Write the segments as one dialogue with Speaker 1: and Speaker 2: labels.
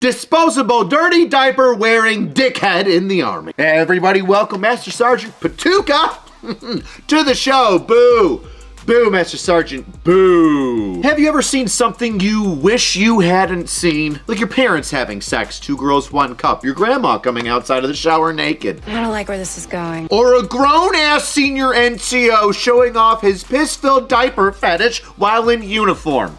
Speaker 1: Disposable dirty diaper wearing dickhead in the army. Hey everybody, welcome Master Sergeant Patuka to the show. Boo. Boo, Master Sergeant, boo. Have you ever seen something you wish you hadn't seen? Like your parents having sex, 2 girls, 1 cup. Your grandma coming outside of the shower naked.
Speaker 2: I don't like where this is going.
Speaker 1: Or a grown-ass senior NCO showing off his piss-filled diaper fetish while in uniform.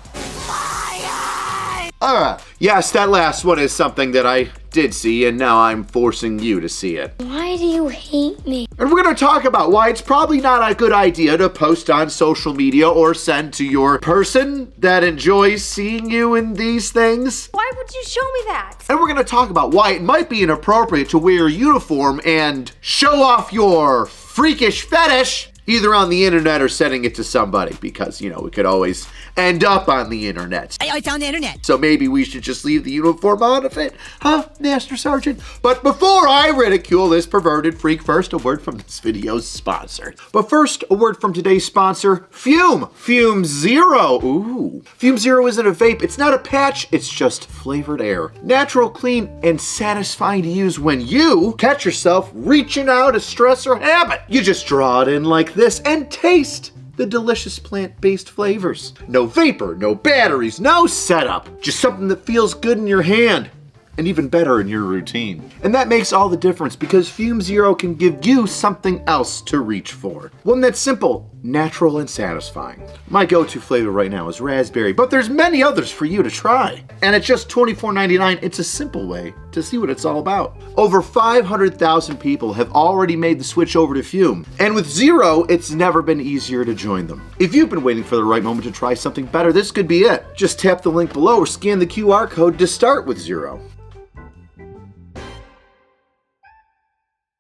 Speaker 1: Yes, that last one is something that I did see, and now I'm forcing you to see it.
Speaker 2: Why do you hate me?
Speaker 1: And we're gonna talk about why it's probably not a good idea to post on social media or send to your person that enjoys seeing you in these things.
Speaker 2: Why would you show me that?
Speaker 1: And we're gonna talk about why it might be inappropriate to wear a uniform and show off your freakish fetish either on the internet or sending it to somebody, because, you know, we could always end up on the internet.
Speaker 3: I found the internet.
Speaker 1: So maybe we should just leave the uniform on of it, huh, Master Sergeant? But before I ridicule this perverted freak, first a word from this video's sponsor. But first, a word from today's sponsor, Fume. Fume Zero. Ooh. Fume Zero isn't a vape, it's not a patch, it's just flavored air. Natural, clean, and satisfying to use when you catch yourself reaching out of stress or habit. You just draw it in like this and taste the delicious plant-based flavors. No vapor, no batteries, no setup. Just something that feels good in your hand and even better in your routine. And that makes all the difference because Fume Zero can give you something else to reach for. One that's simple, natural, and satisfying. My go-to flavor right now is raspberry, but there's many others for you to try. And at just $24.99, it's a simple way to see what it's all about. Over 500,000 people have already made the switch over to Fume. And with Zero, it's never been easier to join them. If you've been waiting for the right moment to try something better, this could be it. Just tap the link below or scan the QR code to start with Zero.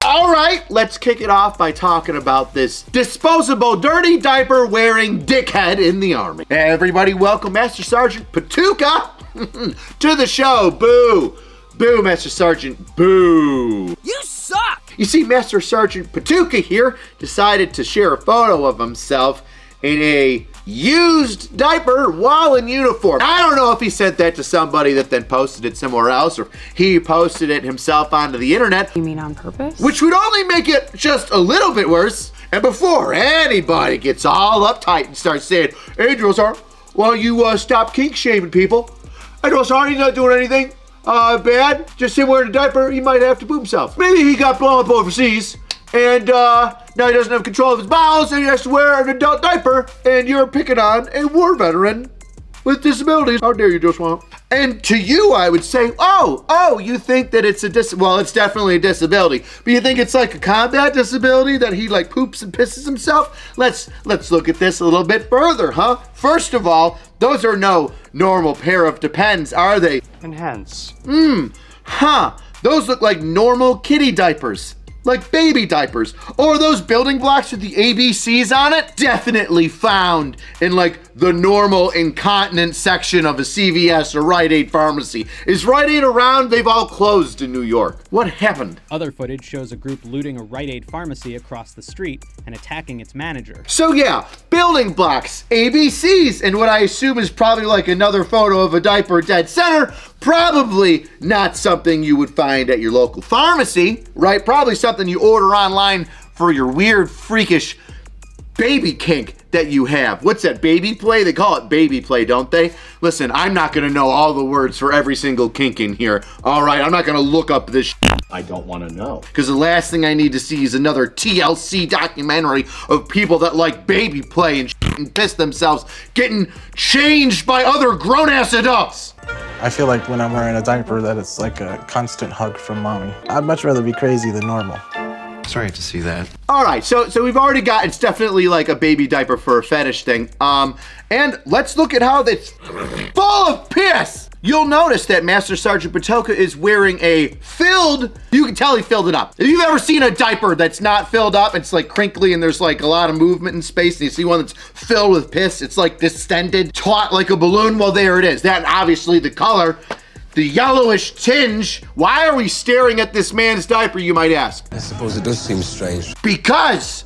Speaker 1: All right, let's kick it off by talking about this disposable dirty diaper wearing dickhead in the army. Hey everybody, welcome Master Sergeant Patuka to the show. Boo. Boo, Master Sergeant, boo.
Speaker 3: You suck!
Speaker 1: You see, Master Sergeant Patuka here decided to share a photo of himself in a used diaper while in uniform. I don't know if he sent that to somebody that then posted it somewhere else, or he posted it himself onto the internet.
Speaker 2: You mean on purpose?
Speaker 1: Which would only make it just a little bit worse. And before anybody gets all uptight and starts saying, "Hey, drill sergeant, well, you stop kink shaming people. Hey, drill sergeant, he's not doing anything bad. Just him wearing a diaper, he might have to poop himself. Maybe he got blown up overseas, and now he doesn't have control of his bowels, and he has to wear an adult diaper, and you're picking on a war veteran with disabilities. How dare you, Joe Swamp?" And to you, I would say, oh, you think that it's well, it's definitely a disability, but you think it's like a combat disability that he like poops and pisses himself? Let's look at this a little bit further, huh? First of all, those are no normal pair of Depends, are they?
Speaker 4: Enhance.
Speaker 1: Those look like normal kitty diapers. Like baby diapers. Or those building blocks with the ABCs on it? Definitely found in like the normal incontinent section of a CVS or Rite Aid pharmacy. Is Rite Aid around? They've all closed in New York. What happened?
Speaker 4: Other footage shows a group looting a Rite Aid pharmacy across the street and attacking its manager.
Speaker 1: So yeah, building blocks, ABCs, and what I assume is probably like another photo of a diaper dead center. Probably not something you would find at your local pharmacy, right? Probably something you order online for your weird, freakish baby kink that you have. What's that, baby play? They call it baby play, don't they? Listen, I'm not gonna know all the words for every single kink in here. All right, I'm not gonna look up this I don't wanna know. Because the last thing I need to see is another TLC documentary of people that like baby play and piss themselves getting changed by other grown-ass adults.
Speaker 5: I feel like when I'm wearing a diaper that it's like a constant hug from mommy. I'd much rather be crazy than normal.
Speaker 6: Sorry to see that.
Speaker 1: All right, so we've already got, it's definitely like a baby diaper for a fetish thing. And let's look at how it's full of piss. You'll notice that Master Sergeant Patuka is wearing a filled, you can tell he filled it up. If you've ever seen a diaper that's not filled up, it's like crinkly and there's like a lot of movement in space, and you see one that's filled with piss, it's like distended, taut like a balloon, well there it is. That obviously the color, the yellowish tinge. Why are we staring at this man's diaper, you might ask?
Speaker 6: I suppose it does seem strange.
Speaker 1: Because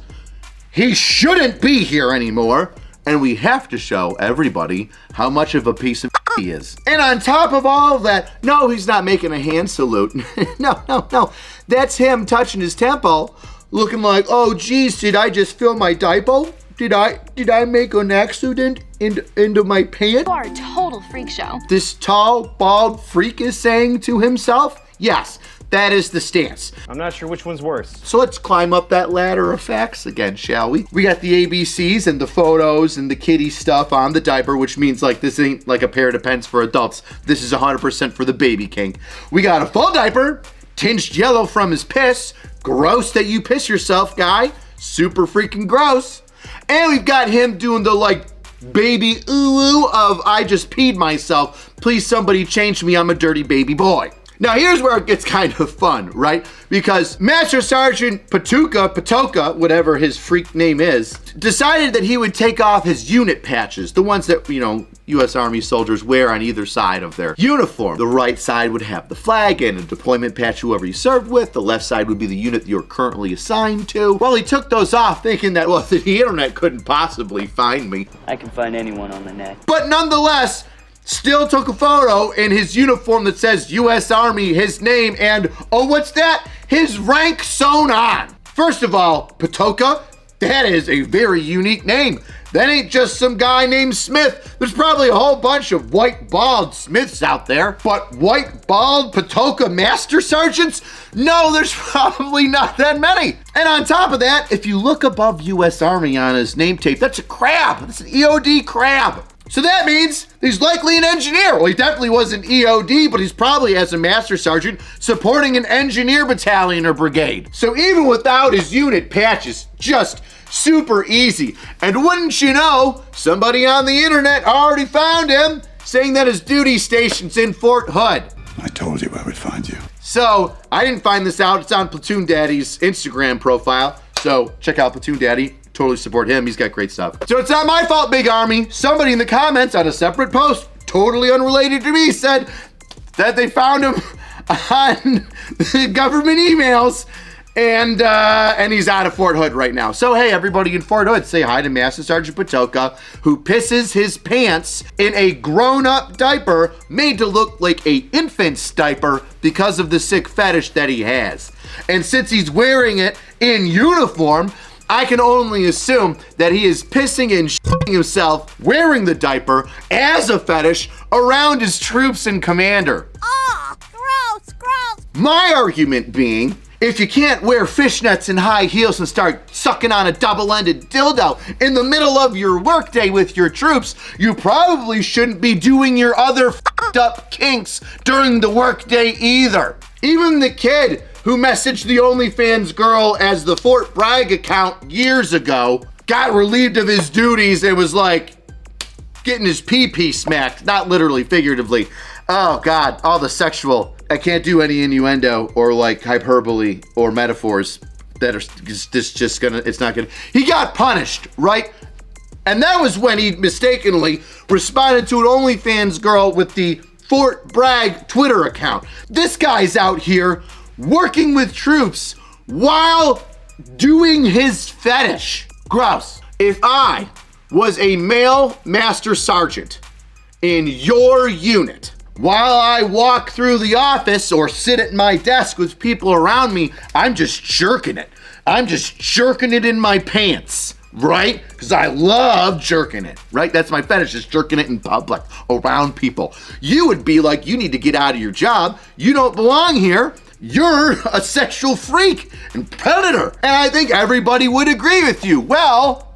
Speaker 1: he shouldn't be here anymore, and we have to show everybody how much of a piece of he is. And on top of all of that, no, he's not making a hand salute. No. That's him touching his temple, looking like, oh geez, did I just fill my diaper? Did I make an accident into my pants?
Speaker 3: You are a total freak show.
Speaker 1: This tall, bald freak is saying to himself, yes, that is the stance.
Speaker 7: I'm not sure which one's worse.
Speaker 1: So let's climb up that ladder of facts again, shall we? We got the ABCs and the photos and the kitty stuff on the diaper, which means like this ain't like a pair of pants for adults. This is 100% for the baby king. We got a full diaper, tinged yellow from his piss. Gross that you piss yourself, guy. Super freaking gross. And we've got him doing the like baby ooh of I just peed myself. Please somebody change me, I'm a dirty baby boy. Now here's where it gets kind of fun, right? Because Master Sergeant Patoka, whatever his freak name is, decided that he would take off his unit patches, the ones that, you know, U.S. Army soldiers wear on either side of their uniform. The right side would have the flag and a deployment patch whoever you served with. The left side would be the unit you're currently assigned to. Well, he took those off thinking that, well, the internet couldn't possibly find me.
Speaker 8: I can find anyone on the net.
Speaker 1: But nonetheless, still took a photo in his uniform that says U.S. Army, his name, and, oh, what's that? His rank sewn on. First of all, Patoka, that is a very unique name. That ain't just some guy named Smith. There's probably a whole bunch of white bald Smiths out there. But white bald Patoka Master Sergeants? No, there's probably not that many. And on top of that, if you look above U.S. Army on his name tape, that's a crab. That's an EOD crab. So that means he's likely an engineer. Well, he definitely wasn't EOD, but he's probably, as a Master Sergeant, supporting an engineer battalion or brigade. So even without his unit patches, just super easy. And wouldn't you know, somebody on the internet already found him, saying that his duty station's in Fort Hood.
Speaker 9: I told you I would find you.
Speaker 1: So I didn't find this out. It's on Platoon Daddy's Instagram profile. So check out Platoon Daddy. Totally support him. He's got great stuff. So it's not my fault, Big Army. Somebody in the comments on a separate post, totally unrelated to me, said that they found him on the government emails, and he's out of Fort Hood right now. So hey, everybody in Fort Hood, say hi to Master Sergeant Patoka, who pisses his pants in a grown-up diaper made to look like a infant's diaper because of the sick fetish that he has. And since he's wearing it in uniform, I can only assume that he is pissing and shitting himself wearing the diaper as a fetish around his troops and commander.
Speaker 3: Oh, gross.
Speaker 1: My argument being, if you can't wear fishnets and high heels and start sucking on a double-ended dildo in the middle of your workday with your troops, you probably shouldn't be doing your other f***ed up kinks during the workday either. Even the kid who messaged the OnlyFans girl as the Fort Bragg account years ago got relieved of his duties and was like getting his pee-pee smacked, not literally, figuratively. Oh God, all the sexual, I can't do any innuendo or like hyperbole or metaphors that are just gonna, it's not gonna, he got punished, right? And that was when he mistakenly responded to an OnlyFans girl with the Fort Bragg Twitter account. This guy's out here working with troops while doing his fetish. Gross. If I was a male Master Sergeant in your unit, while I walk through the office or sit at my desk with people around me, I'm just jerking it. I'm just jerking it in my pants, right? Because I love jerking it, right? That's my fetish, is jerking it in public, around people. You would be like, you need to get out of your job. You don't belong here. You're a sexual freak and predator. And I think everybody would agree with you. Well,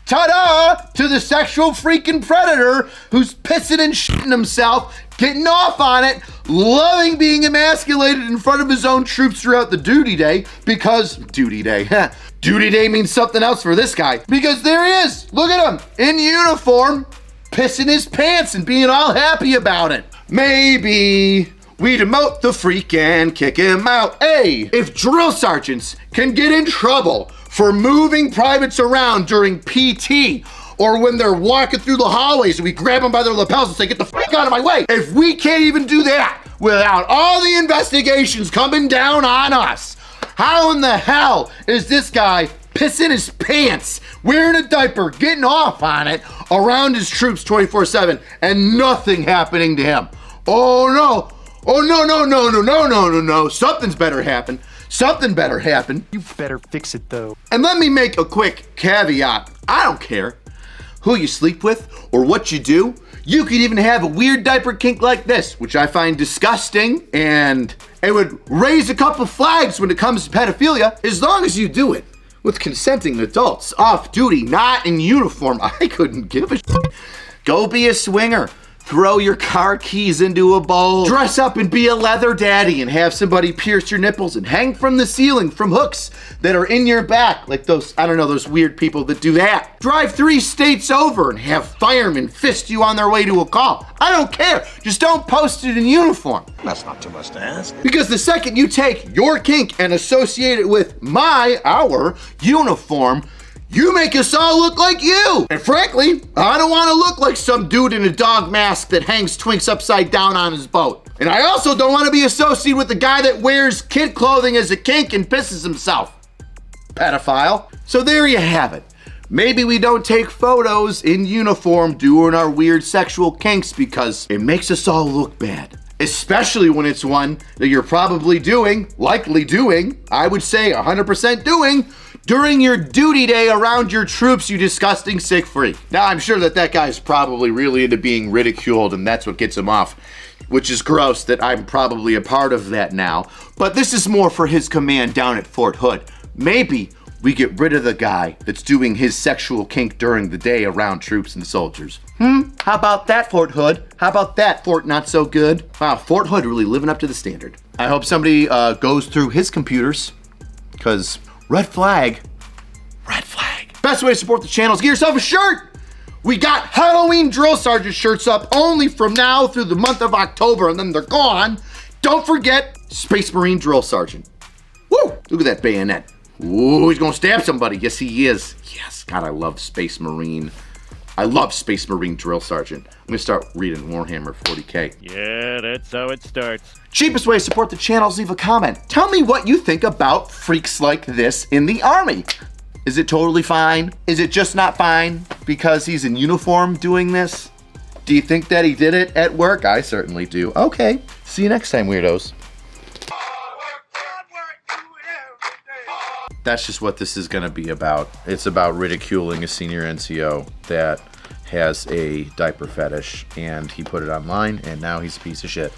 Speaker 1: ta-da to the sexual freaking predator who's pissing and shitting himself, getting off on it, loving being emasculated in front of his own troops throughout the duty day, because duty day means something else for this guy. Because there he is, look at him, in uniform, pissing his pants and being all happy about it. Maybe we demote the freak and kick him out. Hey, if drill sergeants can get in trouble for moving privates around during PT, or when they're walking through the hallways and we grab them by their lapels and say, get the fuck out of my way. If we can't even do that without all the investigations coming down on us, how in the hell is this guy pissing his pants, wearing a diaper, getting off on it around his troops 24/7 and nothing happening to him. Oh no. Oh no. Something's better happen. Something better happen.
Speaker 7: You better fix it though.
Speaker 1: And let me make a quick caveat. I don't care who you sleep with or what you do. You could even have a weird diaper kink like this, which I find disgusting, and it would raise a couple flags when it comes to pedophilia, as long as you do it with consenting adults, off duty, not in uniform. I couldn't give a shit. Go be a swinger. Throw your car keys into a bowl. Dress up and be a leather daddy and have somebody pierce your nipples and hang from the ceiling from hooks that are in your back. Like those, I don't know, those weird people that do that. Drive 3 states over and have firemen fist you on their way to a call. I don't care. Just don't post it in uniform.
Speaker 9: That's not too much to ask.
Speaker 1: Because the second you take your kink and associate it with our uniform, you make us all look like you. And frankly, I don't want to look like some dude in a dog mask that hangs Twinks upside down on his boat. And I also don't want to be associated with the guy that wears kid clothing as a kink and pisses himself. Pedophile. So there you have it. Maybe we don't take photos in uniform doing our weird sexual kinks because it makes us all look bad. Especially when it's one that you're probably doing, likely doing, I would say 100% doing, during your duty day around your troops, you disgusting sick freak. Now, I'm sure that guy's probably really into being ridiculed and that's what gets him off, which is gross that I'm probably a part of that now. But this is more for his command down at Fort Hood. Maybe we get rid of the guy that's doing his sexual kink during the day around troops and soldiers. How about that, Fort Hood? How about that, Fort Not So Good? Wow, Fort Hood really living up to the standard. I hope somebody goes through his computers, because red flag. Best way to support the channel is get yourself a shirt. We got Halloween drill sergeant shirts up only from now through the month of October, and then they're gone. Don't forget Space Marine drill sergeant. Woo, look at that bayonet. Ooh, he's gonna stab somebody. Yes, he is. Yes, God, I love Space Marine. I love Space Marine drill sergeant. I'm gonna start reading Warhammer 40K.
Speaker 7: Yeah, that's how it starts.
Speaker 1: Cheapest way to support the channel is leave a comment. Tell me what you think about freaks like this in the Army. Is it totally fine? Is it just not fine because he's in uniform doing this? Do you think that he did it at work? I certainly do. Okay, see you next time, weirdos. That's just what this is gonna be about. It's about ridiculing a senior NCO that has a diaper fetish, and he put it online, and now he's a piece of shit.